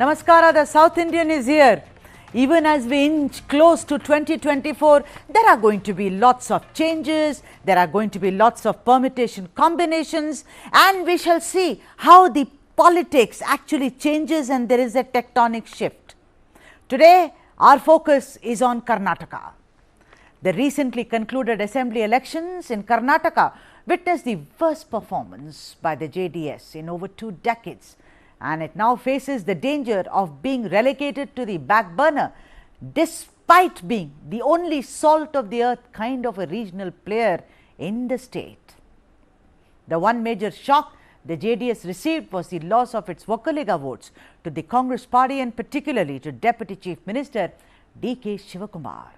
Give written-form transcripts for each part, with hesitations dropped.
Namaskara, the South Indian is here. Even as we inch close to 2024, there are going to be lots of changes, there are going to be lots of permutation combinations, and we shall see how the politics actually changes and there is a tectonic shift. Today, our focus is on Karnataka. The recently concluded assembly elections in Karnataka witnessed the worst performance by the JDS in over 2 decades. And it now faces the danger of being relegated to the back burner despite being the only salt of the earth kind of a regional player in the state. The one major shock the JDS received was the loss of its Vokkaliga votes to the Congress party and particularly to Deputy Chief Minister D.K. Shivakumar.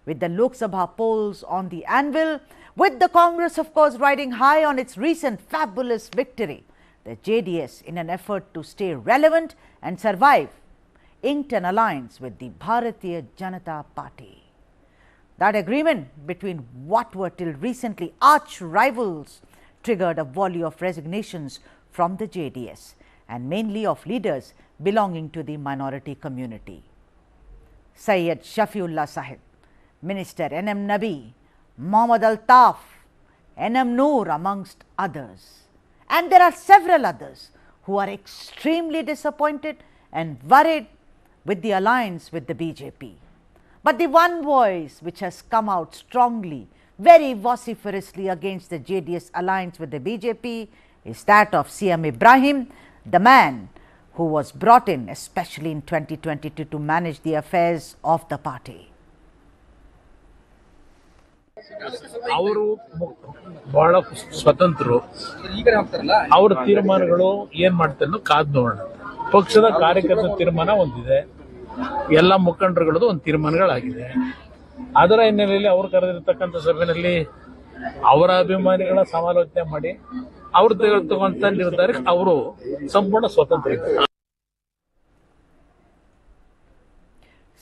With the Lok Sabha polls on the anvil, with the Congress of course riding high on its recent fabulous victory, the JDS, in an effort to stay relevant and survive, inked an alliance with the Bharatiya Janata Party. That agreement between what were till recently arch rivals triggered a volley of resignations from the JDS and mainly of leaders belonging to the minority community. Syed Shafiullah Sahib, Minister N.M. Nabi, Mohammad Altaf, N.M. Noor amongst others. And there are several others who are extremely disappointed and worried with the alliance with the BJP. But the one voice which has come out strongly, very vociferously against the JDS alliance with the BJP is that of C.M. Ibrahim, the man who was brought in especially in 2022 to manage the affairs of the party. ಅವರು ಬಹಳ ಸ್ವತಂತ್ರರು, ಅವರ ತೀರ್ಮಾನಗಳು ಏನ್ ಮಾಡ್ತಾರೆ ಕಾದ್ ನೋಡೋಣ. ಪಕ್ಷದ ಕಾರ್ಯಕರ್ತರ ತೀರ್ಮಾನ ಒಂದಿದೆ, ಎಲ್ಲ ಮುಖಂಡರುಗಳದ್ದು ಒಂದು ತೀರ್ಮಾನಗಳಾಗಿದೆ. ಅದರ ಹಿನ್ನೆಲೆಯಲ್ಲಿ ಅವರು ಕರೆದಿರ್ತಕ್ಕಂಥ ಸಭೆಯಲ್ಲಿ ಅವರ ಅಭಿಮಾನಿಗಳ ಸಮಾಲೋಚನೆ ಮಾಡಿ ಅವರು ತಗೊಂತ ನಿರ್ಧಾರ ಅವರು ಸಂಪೂರ್ಣ ಸ್ವತಂತ್ರ ಇದ್ದಾರೆ.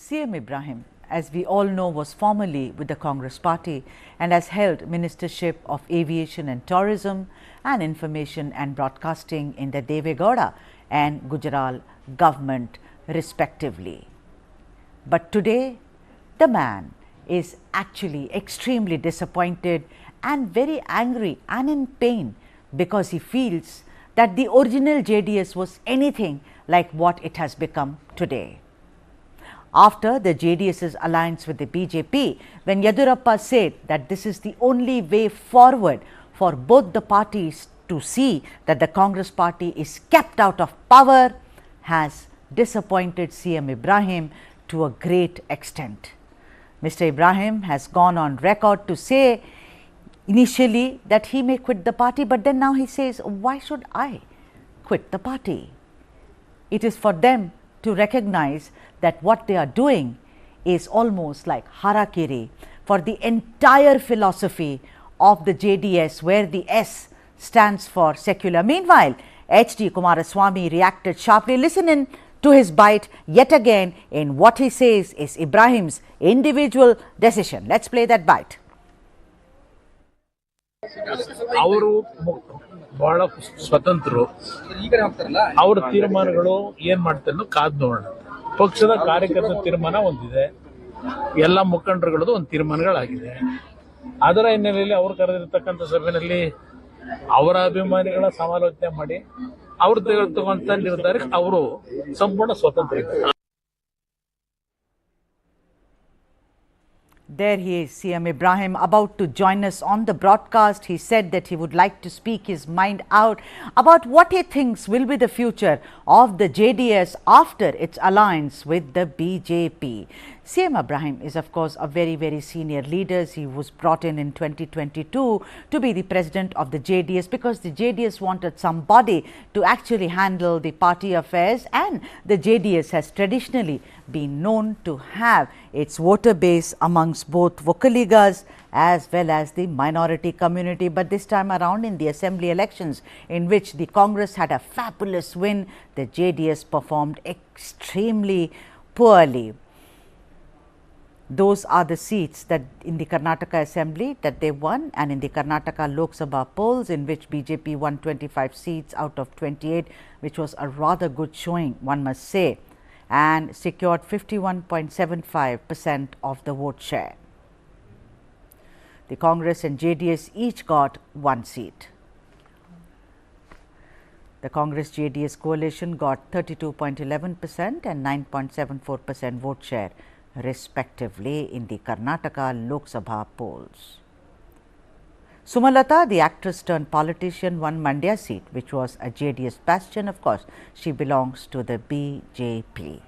C.M. Ibrahim, as we all know, was formerly with the Congress party and has held ministership of aviation and tourism and information and broadcasting in the Deve Gowda and Gujarat government respectively. But today, the man is actually extremely disappointed and very angry and in pain because he feels that the original JDS was anything like what it has become today. After the JDS's alliance with the BJP, when Yediyurappa said that this is the only way forward for both the parties to see that the Congress party is kept out of power, has disappointed C.M. Ibrahim to a great extent. Mr. Ibrahim has gone on record to say initially that he may quit the party, but then now he says, why should I quit the party? It is for them to recognize that what they are doing is almost like harakiri for the entire philosophy of the JDS, where the S stands for secular. Meanwhile, H.D. Kumaraswamy reacted sharply. Listen in to his bite yet again in what he says is Ibrahim's individual decision. Let's play that bite. ಅವರು ಬಹಳ ಸ್ವತಂತ್ರರು, ಅವರ ತೀರ್ಮಾನಗಳು ಏನ್ ಮಾಡ್ತಾರೆ ಕಾದ್ ನೋಡೋಣ. ಪಕ್ಷದ ಕಾರ್ಯಕರ್ತರ ತೀರ್ಮಾನ ಒಂದಿದೆ, ಎಲ್ಲ ಮುಖಂಡರುಗಳದ್ದು ಒಂದು ತೀರ್ಮಾನಗಳಾಗಿದೆ. ಅದರ ಹಿನ್ನೆಲೆಯಲ್ಲಿ ಅವರು ಕರೆದಿರ್ತಕ್ಕಂಥ ಸಭೆಯಲ್ಲಿ ಅವರ ಅಭಿಮಾನಿಗಳ ಸಮಾಲೋಚನೆ ಮಾಡಿ ಅವರು ತಗೊಂತ ನಿರ್ಧಾರ ಅವರು ಸಂಪೂರ್ಣ ಸ್ವತಂತ್ರ ಇದ್ದಾರೆ. There he is, C.M. Ibrahim, about to join us on the broadcast. He said that he would like to speak his mind out about what he thinks will be the future of the JDS after its alliance with the BJP. C.M. Ibrahim is of course a very, very senior leader. He was brought in 2022 to be the president of the JDS because the JDS wanted somebody to actually handle the party affairs, and the JDS has traditionally been known to have its voter base amongst both Vokkaligas as well as the minority community. But this time around in the assembly elections, in which the Congress had a fabulous win, the JDS performed extremely poorly. Those are the seats that in the Karnataka Assembly that they won, and in the Karnataka Lok Sabha polls, in which BJP won 25 seats out of 28, which was a rather good showing, one must say, and secured 51.75% of the vote share. The Congress and JDS each got one seat. The Congress-JDS coalition got 32.11% and 9.74% vote share respectively in the Karnataka Lok Sabha polls. Sumalata, the actress turned politician, won Mandya seat, which was a JDS bastion. Of course, she belongs to the BJP.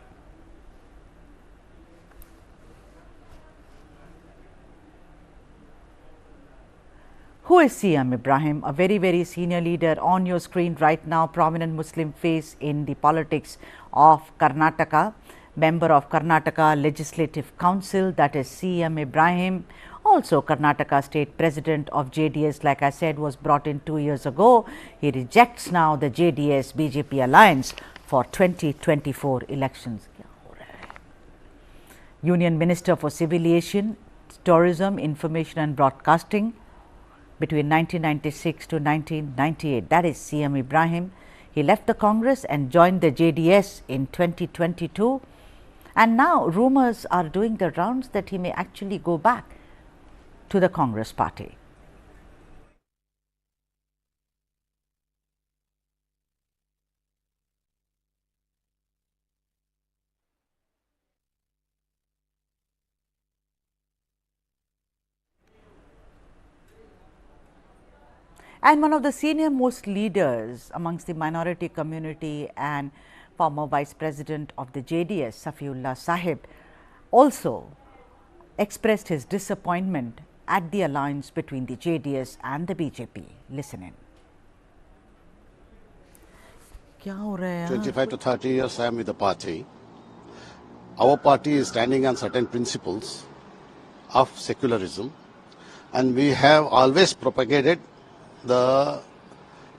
Who is C.M. Ibrahim? A very senior leader on your screen right now, prominent Muslim face in the politics of Karnataka, member of Karnataka Legislative Council, that is C.M. Ibrahim. Also Karnataka State President of JDS, like I said, was brought in 2 years ago. He rejects now the JDS-BJP alliance for 2024 elections. Union Minister for Civil Aviation, Tourism, Information and Broadcasting between 1996 to 1998, that is C.M. Ibrahim. He left the Congress and joined the JDS in 2022, and now rumors are doing the rounds that he may actually go back to the Congress party. And one of the senior most leaders amongst the minority community and former Vice President of the JDS, Safiullah Sahib, also expressed his disappointment at the alliance between the JDS and the BJP. Listen in. 25 to 30 years I am with the party. Our party is standing on certain principles of secularism, and we have always propagated the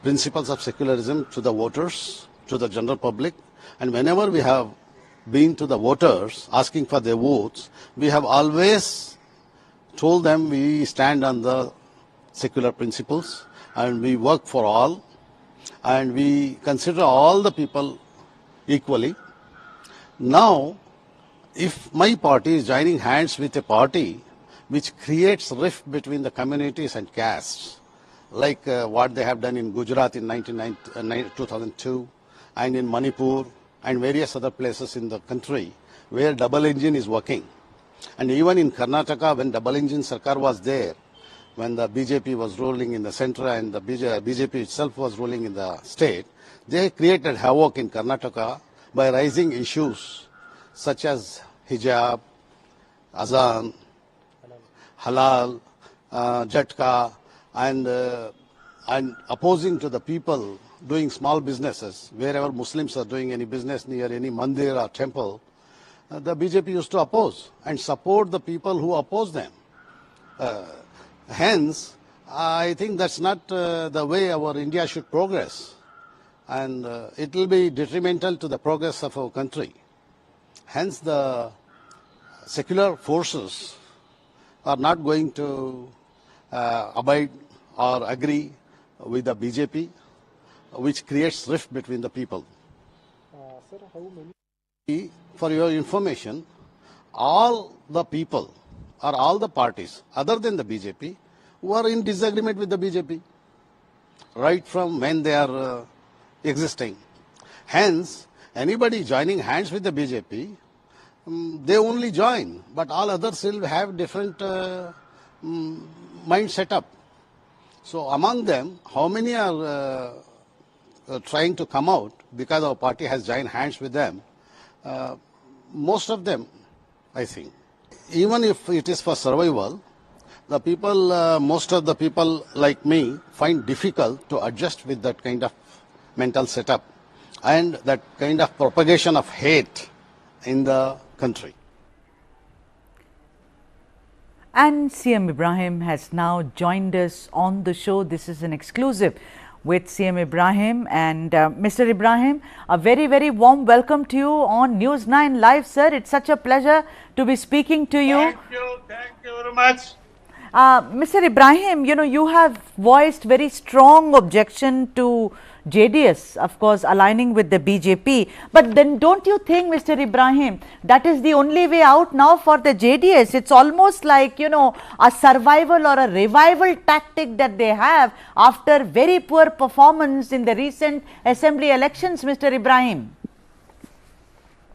principles of secularism to the voters, to the general public, and whenever we have been to the voters asking for their votes, we have always told them we stand on the secular principles and we work for all and we consider all the people equally. Now, if my party is joining hands with a party which creates rift between the communities and castes, like what they have done in Gujarat in 2002 and in Manipur and various other places in the country where double engine is working. And even in Karnataka, when double engine Sarkar was there, when the BJP was ruling in the center and the BJP itself was ruling in the state, they created havoc in Karnataka by raising issues such as hijab, azan, halal, jatka, and opposing to the people doing small businesses. Wherever Muslims are doing any business near any mandir or temple, the BJP used to oppose and support the people who oppose them. Hence, I think that's not the way our India should progress, and it will be detrimental to the progress of our country. Hence, the secular forces are not going to abide or agree with the BJP, which creates rift between the people. Sir, how many? For your information, all the people or all the parties other than the BJP who are in disagreement with the BJP right from when they are existing. Hence, anybody joining hands with the BJP, they only join, but all others will have different mind setup. So among them, how many are trying to come out because our party has joined hands with them? Most of them, I think. Even if it is for survival, the people, most of the people like me find difficult to adjust with that kind of mental setup and that kind of propagation of hate in the country. And C.M. Ibrahim has now joined us on the show. This is an exclusive. with CM Ibrahim. And Mr. Ibrahim, a very, very warm welcome to you on News 9 Live, sir. It's such a pleasure to be speaking to you. Thank you very much. Mr. Ibrahim, you have voiced very strong objection to JDS, of course, aligning with the BJP. But then don't you think, Mr. Ibrahim, that is the only way out now for the JDS? It's almost like, a survival or a revival tactic that they have after very poor performance in the recent assembly elections, Mr. Ibrahim.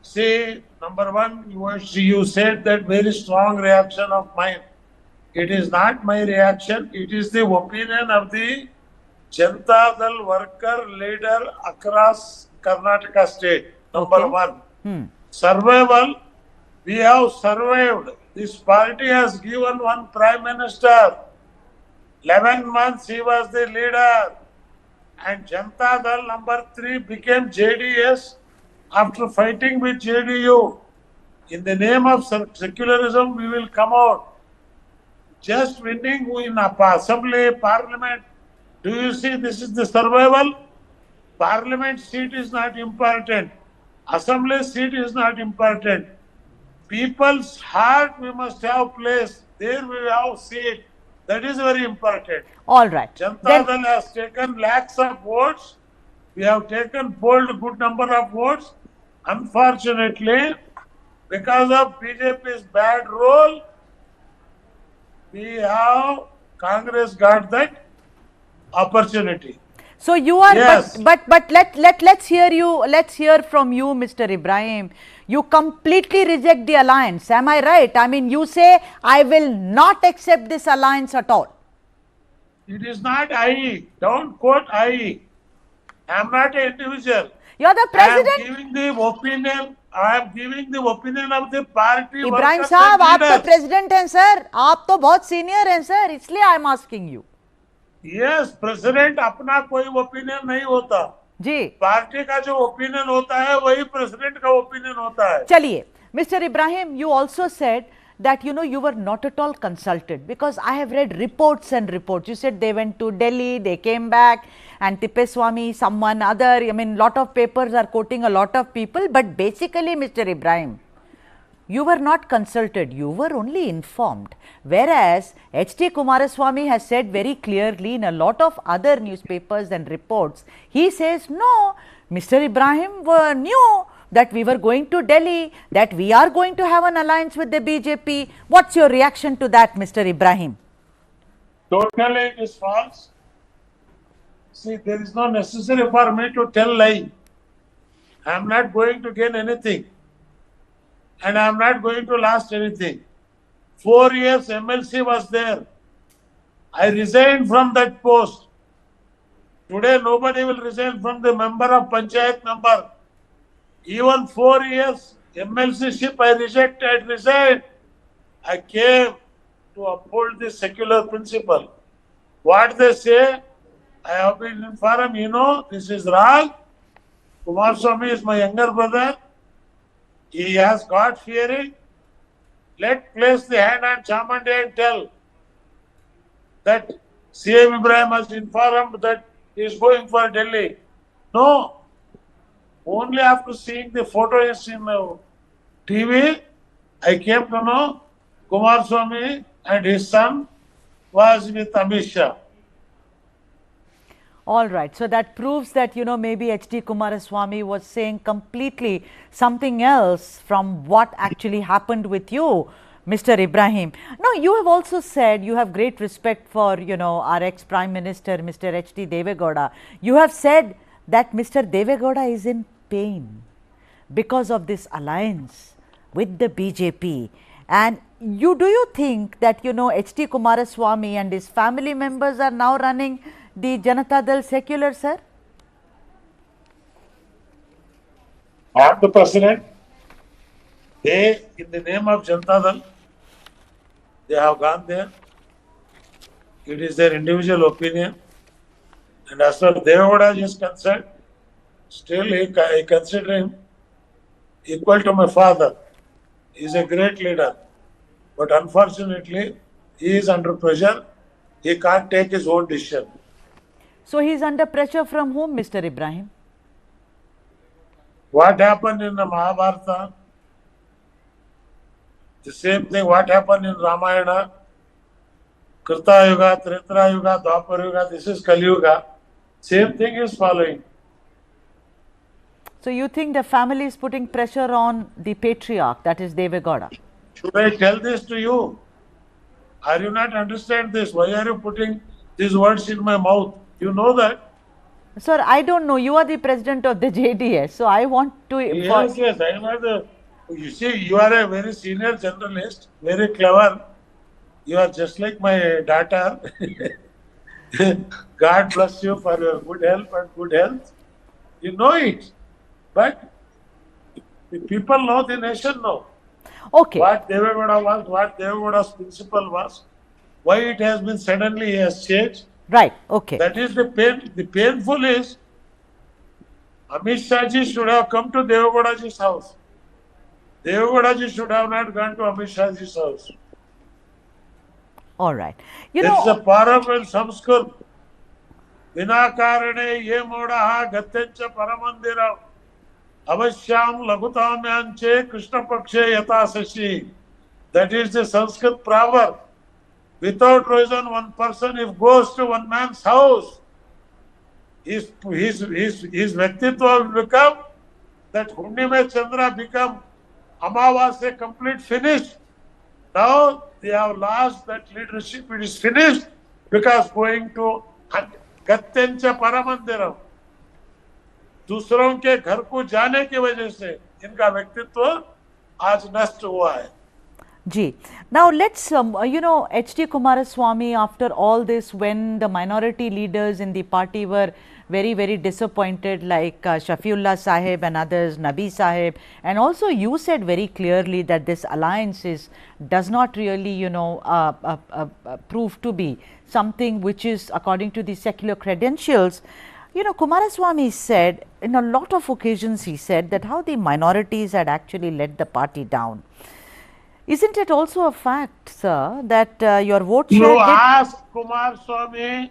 See, number one, you said that very strong reaction of mine. It is not my reaction. It is the opinion of the Janata Dal worker leader across Karnataka state. Number one. Survival. We have survived. This party has given one prime minister. 11 months he was the leader. And Janata Dal number 3 became JDS after fighting with JDU. In the name of secularism, we will come out. Just winning in assembly, parliament. Do you see this is the survival? Parliament seat is not important. Assembly seat is not important. People's heart we must have place. There we have seat. That is very important. All right. Janata Dal has taken lakhs of votes. We have taken polled good number of votes. Unfortunately, because of BJP's bad role, we have Congress got that opportunity. So you are, yes. but let's hear you. Let's hear from you, Mr. Ibrahim. You completely reject the alliance. Am I right? I mean, you say I will not accept this alliance at all. It is not I. Don't quote I. I am not an individual. You are the president. I am giving the opinion. I am giving the opinion of the party. Ibrahim साहब, आप तो president हैं sir, आप तो बहुत senior हैं sir, इसलिए I am asking you. Yes, president अपना कोई ओपिनियन नहीं होता जी, पार्टी का जो ओपिनियन होता है वही प्रेसिडेंट का ओपिनियन होता है. चलिए, mister Ibrahim, you also said that you were not at all consulted, because I have read reports and reports. You said they went to Delhi, they came back, and Tippeswamy, someone other, I mean, lot of papers are quoting a lot of people, but basically, Mr. Ibrahim, you were not consulted, you were only informed. Whereas H.D. Kumaraswamy has said very clearly in a lot of other newspapers and reports, he says, no, Mr. Ibrahim knew that we were going to Delhi, that we are going to have an alliance with the BJP. What's your reaction to that, Mr. Ibrahim? Totally it is false. See, there is no necessary for me to tell lie. I am not going to gain anything. And I am not going to last anything. 4 years MLC was there. I resigned from that post. Today nobody will resign from the member of Panchayat member. Even 4 years MLC-ship I rejected, resigned. I came to uphold the secular principle. What they say, I have been informed, this is wrong. Kumaraswamy is my younger brother. He has God fearing. Let place the hand on Chamandi and tell that C.M. Ibrahim has informed that he is going for Delhi. No. Only after seeing the photos in TV, I came to know Kumaraswamy and his son was with Amit Shah. All right. So that proves that, maybe H.D. Kumaraswamy was saying completely something else from what actually happened with you, Mr. Ibrahim. Now, you have also said you have great respect for, our ex-Prime Minister, Mr. H.D. Deve Gowda. You have said that Mr. Deve Gowda is in pain because of this alliance with the BJP. And do you think that, H.D. Kumaraswamy and his family members are now running the Janata Dal secular, sir? Not the president. They, in the name of Janata Dal, they have gone there. It is their individual opinion. And as far as Deve Gowda is concerned, still I consider him equal to my father. He is a great leader. But unfortunately, he is under pressure. He can't take his own decision. So he's under pressure from whom, Mr. Ibrahim? What happened in the Mahabharata? The same thing what happened in Ramayana, Krita Yuga, Tritra Yuga, Dwapar Yuga, this is Kali Yuga. Same thing is following. So you think the family is putting pressure on the patriarch, that is Deve Gowda? Should I tell this to you? Are you not understand this? Why are you putting these words in my mouth? You know that? Sir, I don't know. You are the president of the JDS, so I want to Yes, yes. I am the. You see, you are a very senior journalist, very clever. You are just like my daughter. God bless you for your good health and good health. You know it. But the people know, the nation know. Okay. What Deve Gowda was, what Deve Gowda's principle was, why it has been suddenly has changed. Right. Okay. That is the pain. The painful is Amit Shah ji should have come to Deve Gowda ji's house. Deve Gowda ji should have not gone to Amit Shah ji's house. All right. You There is know, a param in Sanskrit. Vinakarane ye modaha gattencha paramandira avasyam lagutamyanche krishna pakshe yata sashi. That is the Sanskrit proverb. Without reason, one person, if goes to one man's house, his Vyaktitva will become, that Hundime Chandra become Amavasya complete finished. Now they have lost that leadership, it is finished because going to Gattencha Paramandiram. दूसरों के घर को जाने की वजह से इनका व्यक्तित्व आज नष्ट हुआ है. Ji. Now let's, H.D. Kumaraswamy, after all this, when the minority leaders in the party were very, very disappointed, like Shafiullah Sahib and others, Nabi Sahib, and also you said very clearly that this alliance does not really, prove to be something which is according to the secular credentials. Kumaraswamy said, in a lot of occasions he said that how the minorities had actually let the party down. Isn't it also a fact, sir, that your vote share... You ask Kumaraswamy,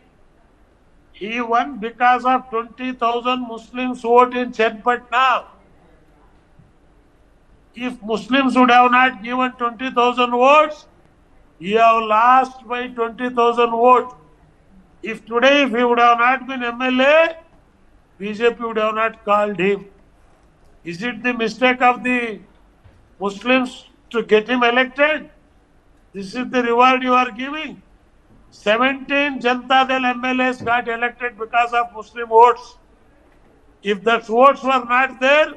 he won because of 20,000 Muslims vote in Chenpatna. If Muslims would have not given 20,000 votes, he have lost by 20,000 votes. If today, if he would have not been MLA, BJP would have not called him. Is it the mistake of the Muslims to get him elected? This is the reward you are giving. 17 Janata Dal MLAs got elected because of Muslim votes. If that votes were not there,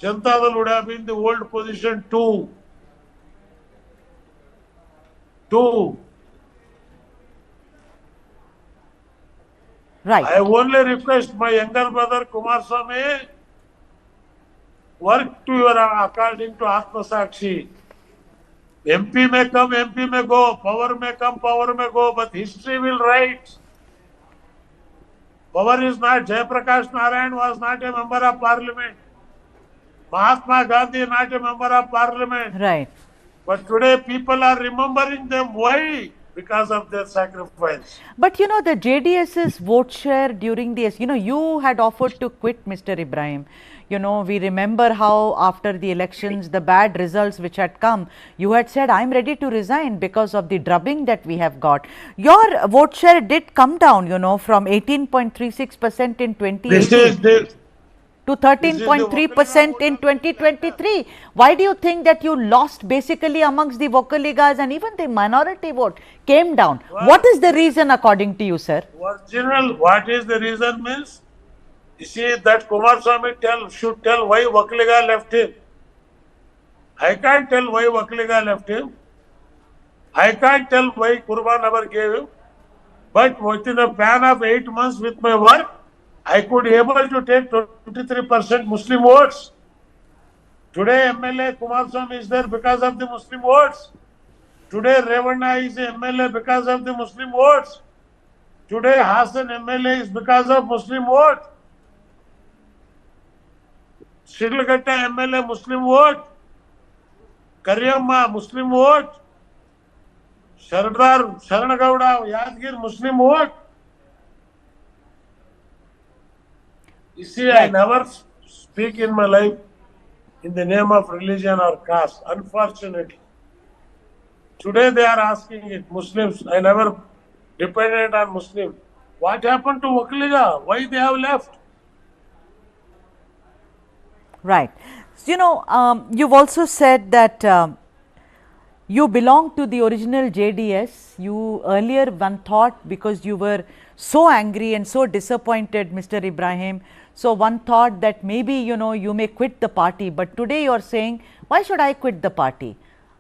Janata Dal would have been in the old position too. Right. I only request my younger brother Kumaraswamy, work to your according to Atma Sakshi. MP may come, MP may go, power may come, power may go, but history will write. Power is not, Jayaprakash Narayan was not a member of parliament. Mahatma Gandhi not a member of parliament. Right. But today people are remembering them. Why? Because of their sacrifice. But the JDS's vote share during this, you had offered to quit, Mr. Ibrahim. We remember how after the elections, the bad results which had come, you had said, I'm ready to resign because of the drubbing that we have got. Your vote share did come down, from 18.36% in 2018 to 13.3% in 2023. Why do you think that you lost basically amongst the Vocaligas and even the minority vote came down? What is the reason according to you, sir? Original, what is the reason means? You see that Kumaraswamy should tell why Vocaliga left him. I can't tell why Vocaliga left him. I can't tell why Kurban never gave him. But within a span of 8 months with my work, I could able to take 23% Muslim votes. Today MLA Kumaraswamy is there because of the Muslim votes. Today Revanna is MLA because of the Muslim votes. Today Hassan MLA is because of Muslim vote. Shiglagatta MLA Muslim vote. Karyamma Muslim vote. Sharan Gowda Yadgir Muslim vote. You see, I Right. never speak in my life in the name of religion or caste, unfortunately. Today they are asking it, Muslims. I never depended on Muslim. What happened to Wakliga? Why they have left? Right. So, you've also said that you belong to the original JDS. You earlier one thought, because you were so angry and so disappointed, Mr. Ibrahim. So one thought that maybe, you may quit the party. But today you are saying, why should I quit the party?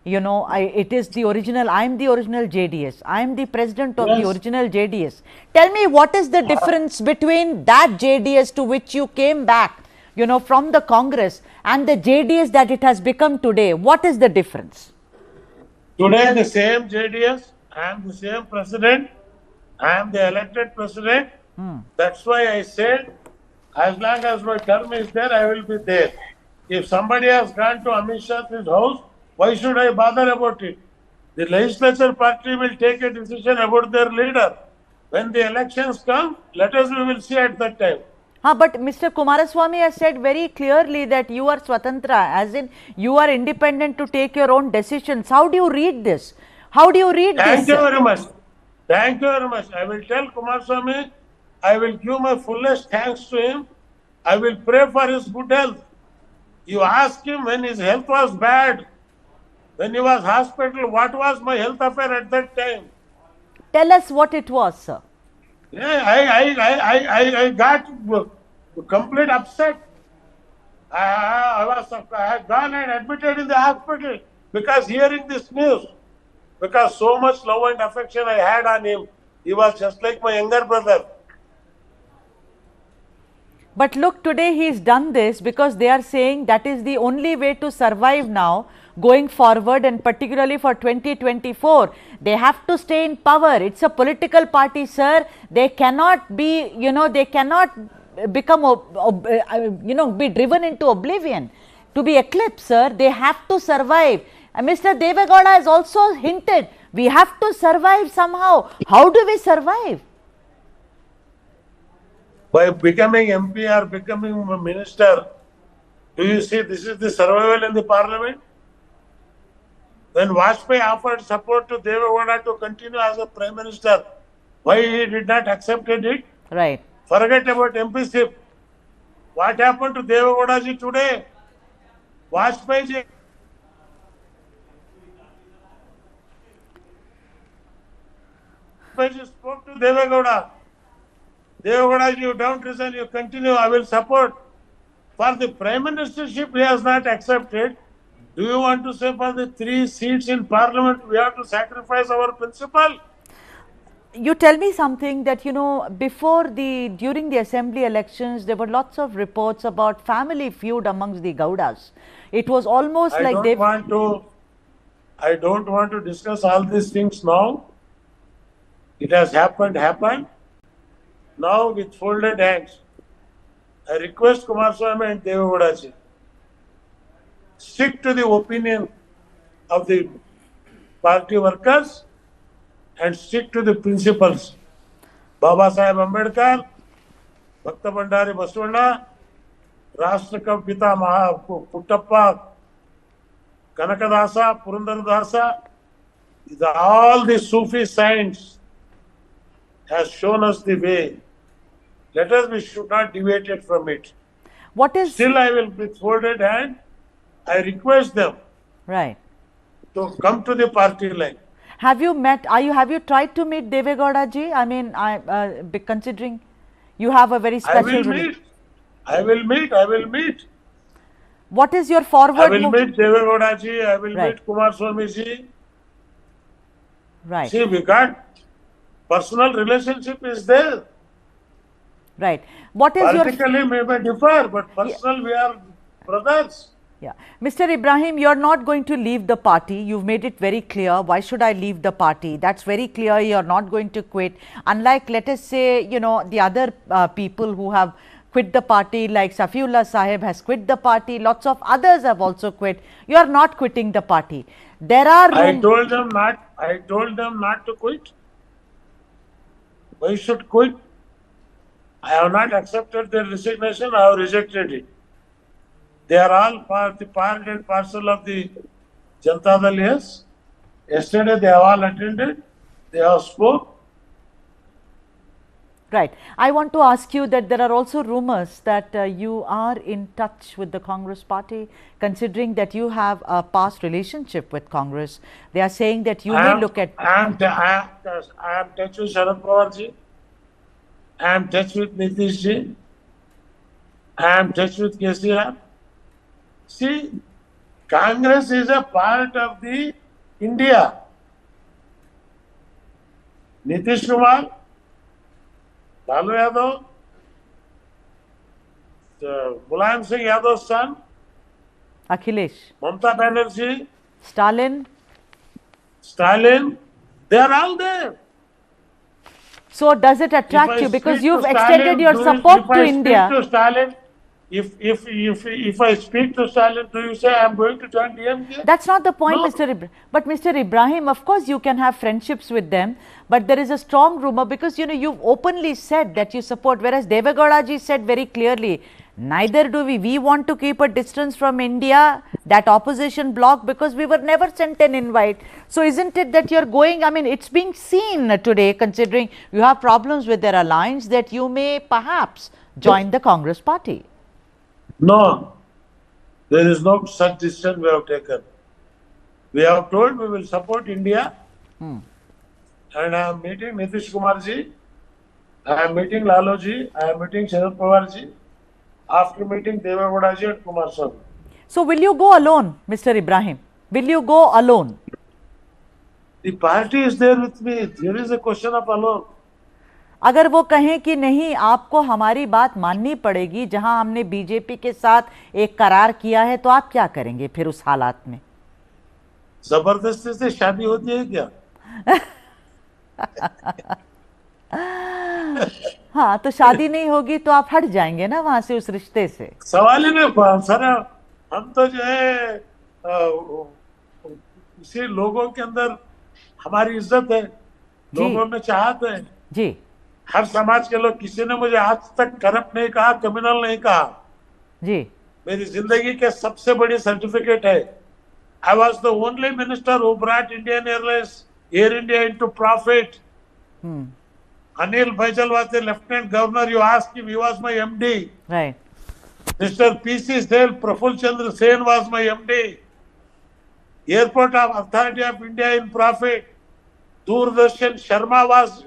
It is the original, I am the original JDS. I am the president of the Yes. original JDS. Tell me, what is the difference between that JDS to which you came back, from the Congress, and the JDS that it has become today? What is the difference? Today the same JDS, I am the same president, I am the elected president. That's why I said, as long as my term is there, I will be there. If somebody has gone to Amit Shah's house, why should I bother about it? The legislature party will take a decision about their leader. When the elections come, we will see at that time. But Mr. Kumaraswamy has said very clearly that you are Swatantra, as in you are independent to take your own decisions. How do you read this? How do you read this? Thank you very much. Thank you very much. I will tell Kumaraswamy, I will give my fullest thanks to him. I will pray for his good health. You ask him when his health was bad, when he was hospital, what was my health affair at that time? Tell us what it was, sir. Yeah, I got complete upset. I had gone and admitted in the hospital because hearing this news, because so much love and affection I had on him. He was just like my younger brother. But look, today he's done this because they are saying that is the only way to survive now going forward, and particularly for 2024. They have to stay in power. It's a political party, sir. They cannot be, they cannot become, be driven into oblivion, to be eclipsed, sir. They have to survive. And Mr. Deve Gowda has also hinted, we have to survive somehow. How do we survive? By becoming MP or becoming a minister, do you see this is the survival in the parliament? When Vajpayee offered support to Deve Gowda to continue as a prime minister, why he did not accept it? Right. Forget about MPship. What happened to Deve Gowda ji today? Vajpayee ji spoke to Deve Gowda. Deve Gowda, you don't resign, you continue, I will support. For the prime ministership, he has not accepted. Do you want to say for the 3 seats in parliament, we have to sacrifice our principle? You tell me something that, during the assembly elections, there were lots of reports about family feud amongst the Gowdas. It was almost I don't want to discuss all these things now. It has happened. Now with folded hands, I request Kumaraswamy and Deve Gowda ji, stick to the opinion of the party workers and stick to the principles. Baba Saheb Ambedkar, Bhakta Bandari Basavana, Rashtra Pita Maha Puttappa, Kanakadasa, Purandaradasa, all the Sufi saints has shown us the way. We should not deviate it from it. Still, I will with folded hand, I request them to come to the party line. Have you met, have you tried to meet Deve Gowda ji? I mean, considering you have a very special... I will meet. What is your forward I will meet Deve Gowda ji, I will meet Kumaraswamy ji. Right. See, we got personal relationship is there. Right. What is politically we may differ, but personal we are brothers. Yeah. Mr. Ibrahim, you are not going to leave the party. You've made it very clear. Why should I leave the party? That's very clear. You are not going to quit. Unlike, let us say, the other people who have quit the party, like Safiullah Sahib has quit the party. Lots of others have also quit. You are not quitting the party. There are... I told them not to quit. Why should quit? I have not accepted their resignation. I have rejected it. They are all part and parcel of the Janata Dal. Yes. Yesterday they have all attended. They have spoke. Right. I want to ask you that there are also rumors that you are in touch with the Congress party, considering that you have a past relationship with Congress. They are saying that you may look at. I am in touch with Sharad Pawar ji. I am in touch with Nitish ji. I am in touch with KCR. See, Congress is a part of the India. Nitish Kumar, Lalu Yadav, Mulayam Singh Yadav's son, Akhilesh, Mamata Banerjee, Stalin, they are all there. So does it attract you because you've extended your support to India? To Stalin, if I speak to Stalin, do you say I am going to join DMK? That's not the point, No. Mr. Ibrahim. But Mr. Ibrahim, of course, you can have friendships with them, but there is a strong rumor because you've openly said that you support, whereas Deve Gowda ji said very clearly, neither do we. We want to keep a distance from India, that opposition bloc, because we were never sent an invite. So isn't it that you're going, I mean, it's being seen today, considering you have problems with their alliance, that you may perhaps join the Congress party? No, there is no such decision we have taken. We have told we will support India, and I am meeting Nitish Kumar ji, I am meeting Lalu ji, I am meeting Sharad Pawar ji, after meeting Deve Gowda ji and Kumar Swamy. So will you go alone, Mr. Ibrahim? Will you go alone? The party is there with me. There is a question of alone. अगर वो कहें कि नहीं आपको हमारी बात माननी पड़ेगी जहां हमने बीजेपी के साथ एक करार किया है, तो आप क्या करेंगे फिर उस हालात में? जबरदस्ती से शादी होती है क्या? हाँ, तो शादी नहीं होगी तो आप हट जाएंगे ना वहां से, उस रिश्ते से? सवाल ही नहीं सर, हम तो जो है इसी लोगों के अंदर हमारी इज्जत है, लोगों में चाहत है जी। हर समाज के लोग, किसी ने मुझे आज तक करप्ट नहीं कहा, क्रिमिनल नहीं कहा जी। मेरी जिंदगी के सबसे बड़ी सर्टिफिकेट है। I was the only minister who brought Indian airlines air India into profit. Anil Baijal was the Lieutenant Governor. You asked him, he was my MD. Right. Mr. P.C. Sale, Praful Chandra Sen was my MD. Airport of Authority of India in profit. Doordarshan Sharma was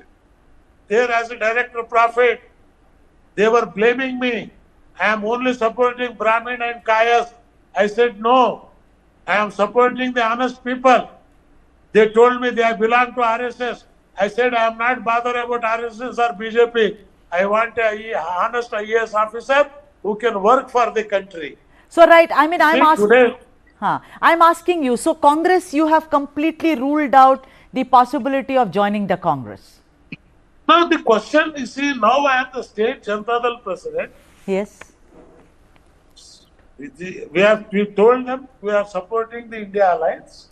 there as a director of profit. They were blaming me. I am only supporting Brahmin and Kayas. I said no. I am supporting the honest people. They told me they belong to RSS. I said I am not bothered about RSS or BJP. I want a honest IAS officer who can work for the country. So right, I mean, I'm asking you. So Congress, you have completely ruled out the possibility of joining the Congress. Now the question is, see, now I am the state Janata Dal president. Yes. We told them we are supporting the India alliance.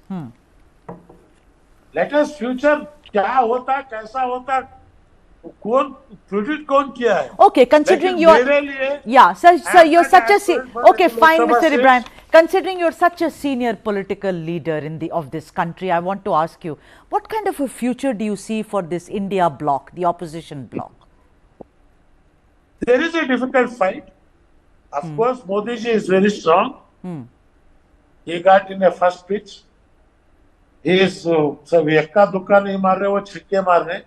Let us future क्या होता कैसा होता कौन predict कौन किया है? Okay, considering you are, sir, you're such a okay, fine, Mr. Ibrahim. Considering you're such a senior political leader of this country, I want to ask you, what kind of a future do you see for this India bloc, the opposition bloc? There is a difficult fight. Of course, Modi ji is very strong. He got in a first pitch. He is सब एक्का दुक्का नहीं मार रहे, वो छिक्के मार रहे।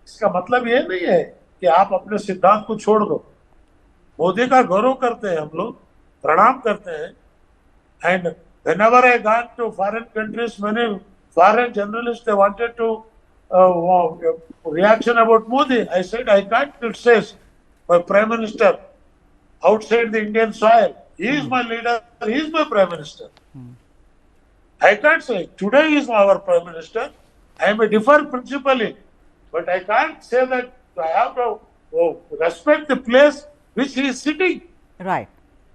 इसका मतलब ये नहीं है कि आप अपने सिद्धांत को छोड़ दो। मोदी का गौरव करते हैं हम लोग, प्रणाम करते हैं। And whenever I gone to foreign countries, many foreign journalists they wanted to reaction about Modi. I said I can't criticize my prime minister outside the Indian soil. He is my leader. He is my prime minister. I can't say today is our prime minister. I may differ principally, but I can't say that I have to respect the place which he is sitting. Right.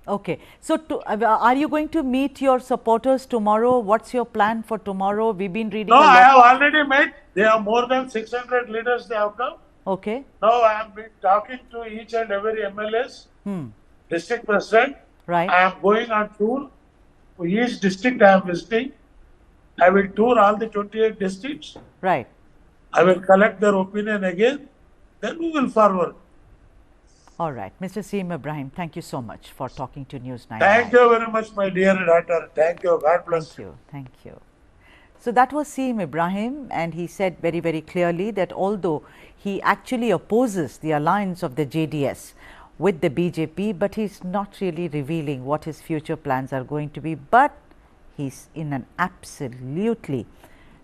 Okay. So, are you going to meet your supporters tomorrow? What's your plan for tomorrow? We've been reading. No, I have already met. They have more than 600 leaders. They have come. Okay. Now I am been talking to each and every MLAs, district president. Right. I am going on tour. For each district I am visiting. I will tour all the 28 districts. Right. I will collect their opinion again. Then we will forward. All right. Mr. C.M. Ibrahim, thank you so much for talking to News9. Thank you very much, my dear daughter. Thank you. God bless Thank you. Thank you. So that was C.M. Ibrahim, and he said very, very clearly that although he actually opposes the alliance of the JDS with the BJP, but he's not really revealing what his future plans are going to be, but he's in an absolutely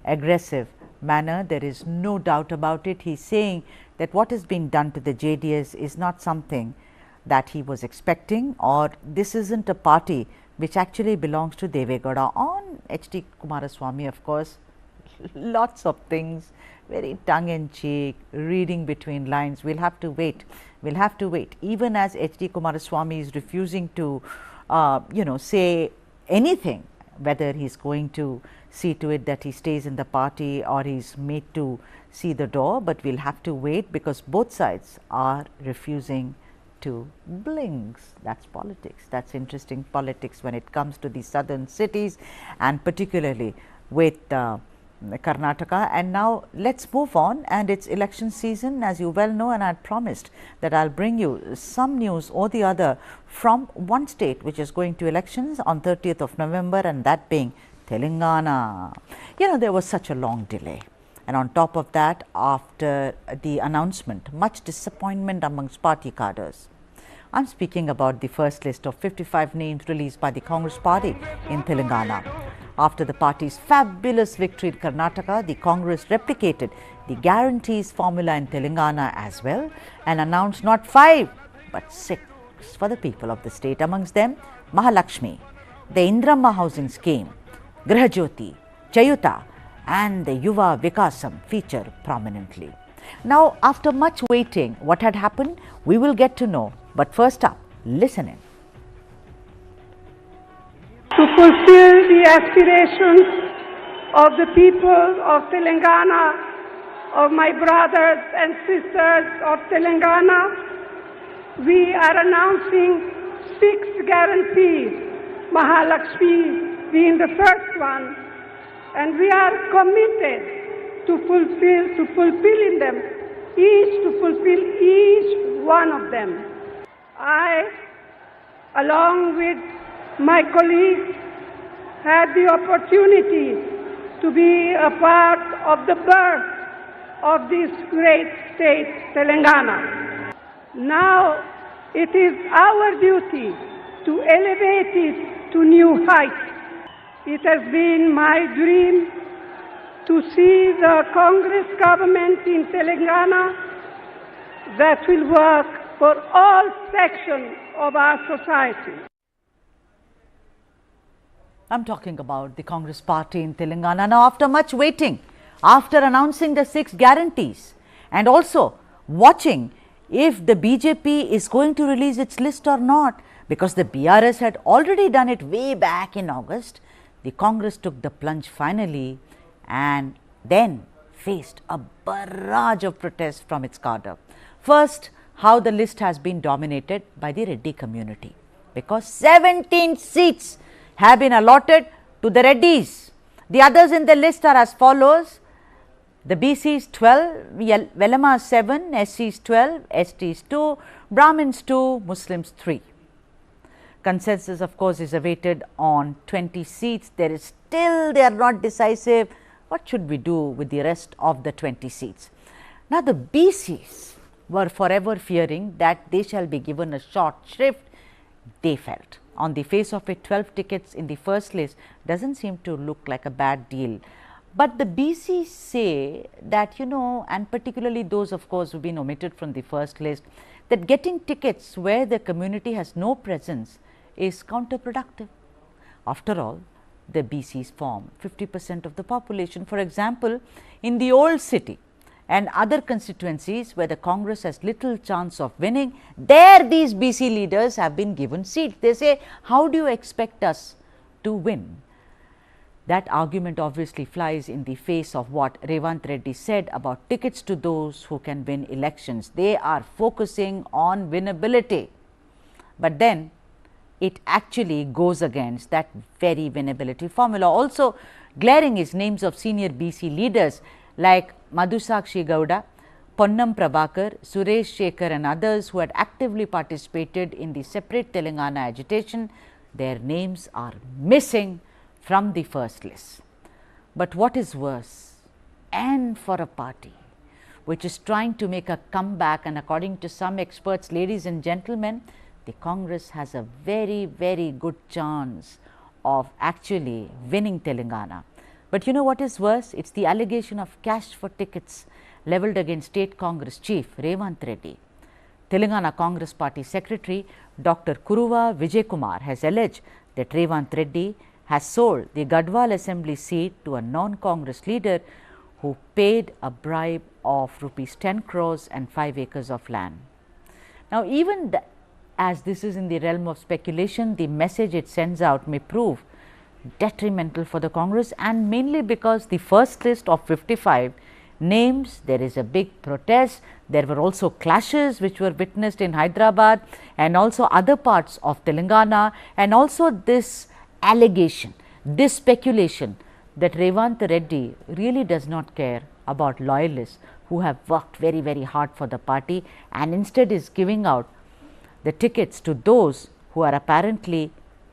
aggressive manner. There is no doubt about it. He's saying that what is being done to the JDS is not something that he was expecting, or this isn't a party which actually belongs to Deve Gowda. On H.D. Kumaraswamy, of course, lots of things, very tongue-in-cheek, reading between lines. We'll have to wait. We'll have to wait. Even as H.D. Kumaraswamy is refusing to, say anything, whether he's going to see to it that he stays in the party or he's made to see the door, but we'll have to wait because both sides are refusing to blinks. That's politics. That's interesting politics when it comes to the southern cities, and particularly with Karnataka. And now let's move on, and it's election season, as you well know, and I had promised that I'll bring you some news or the other from one state which is going to elections on 30th of November, and that being Telangana. There was such a long delay, and on top of that, after the announcement, much disappointment amongst party cadres. I'm speaking about the first list of 55 names released by the Congress party in Telangana. After the party's fabulous victory in Karnataka, the Congress replicated the guarantees formula in Telangana as well and announced not 5 but 6 for the people of the state. Amongst them, Mahalakshmi, the Indramma housing scheme, Grihajyoti, Chayuta and the Yuva Vikasam feature prominently. Now, after much waiting, what had happened, we will get to know. But first up, listen in. To fulfill the aspirations of the people of Telangana, of my brothers and sisters of Telangana, we are announcing 6 guarantees, Mahalakshmi being the first one, and we are committed to fulfilling them, to fulfill each one of them. I, along with my colleagues, had the opportunity to be a part of the birth of this great state, Telangana. Now it is our duty to elevate it to new heights. It has been my dream to see the Congress government in Telangana that will work for all sections of our society. I'm talking about the Congress party in Telangana. Now, after much waiting, after announcing the 6 guarantees and also watching if the BJP is going to release its list or not, because the BRS had already done it way back in August, the Congress took the plunge finally and then faced a barrage of protests from its cadre. First, how the list has been dominated by the Reddy community, because 17 seats have been allotted to the Reddys. The others in the list are as follows: the BCs 12, Velamas 7, SCs 12, STs 2, Brahmins 2, Muslims 3. Consensus, of course, is awaited on 20 seats. They are not decisive. What should we do with the rest of the 20 seats? Now, the BCs were forever fearing that they shall be given a short shrift. They felt, on the face of it, 12 tickets in the first list doesn't seem to look like a bad deal. But the BCs say that, and particularly those, of course, who have been omitted from the first list, that getting tickets where the community has no presence is counterproductive. After all, the BCs form 50% of the population. For example, in the old city and other constituencies where the Congress has little chance of winning, there these BC leaders have been given seats. They say, how do you expect us to win? That argument obviously flies in the face of what Revant Reddy said about tickets to those who can win elections. They are focusing on winnability. But then it actually goes against that very winnability formula. Also glaring is names of senior BC leaders like Madhusakshi Gowda, Ponnam Prabhakar, Suresh Shekhar and others who had actively participated in the separate Telangana agitation. Their names are missing from the first list. But what is worse, and for a party which is trying to make a comeback, and according to some experts, ladies and gentlemen, the Congress has a very, very good chance of actually winning Telangana. But you know what is worse? It's the allegation of cash for tickets levelled against State Congress Chief Revant Reddy. Telangana Congress Party Secretary Dr. Kuruva Vijaykumar has alleged that Revant Reddy has sold the Gadwal Assembly seat to a non-Congress leader who paid a bribe of rupees 10 crores and 5 acres of land. Now, even as this is in the realm of speculation, the message it sends out may prove detrimental for the Congress, and mainly because the first list of 55 names, there is a big protest. There were also clashes which were witnessed in Hyderabad and also other parts of Telangana, and also this allegation, this speculation that Revant Reddy really does not care about loyalists who have worked very, very hard for the party, and instead is giving out the tickets to those who are apparently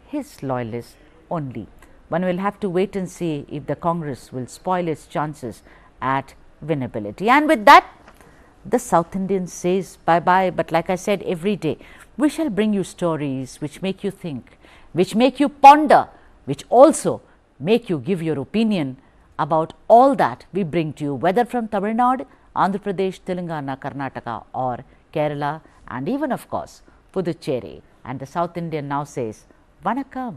his loyalists only. One will have to wait and see if the Congress will spoil its chances at winnability. And with that, the South Indian says bye-bye. But like I said, every day we shall bring you stories which make you think, which make you ponder, which also make you give your opinion about all that we bring to you, whether from Tamil Nadu, Andhra Pradesh, Telangana, Karnataka or Kerala, and even of course Puducherry. And the South Indian now says Vanakkam.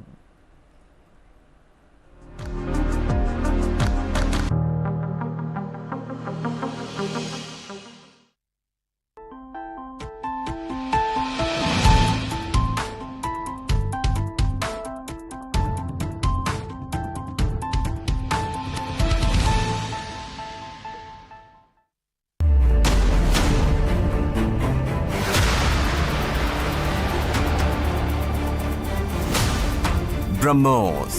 BrahMos.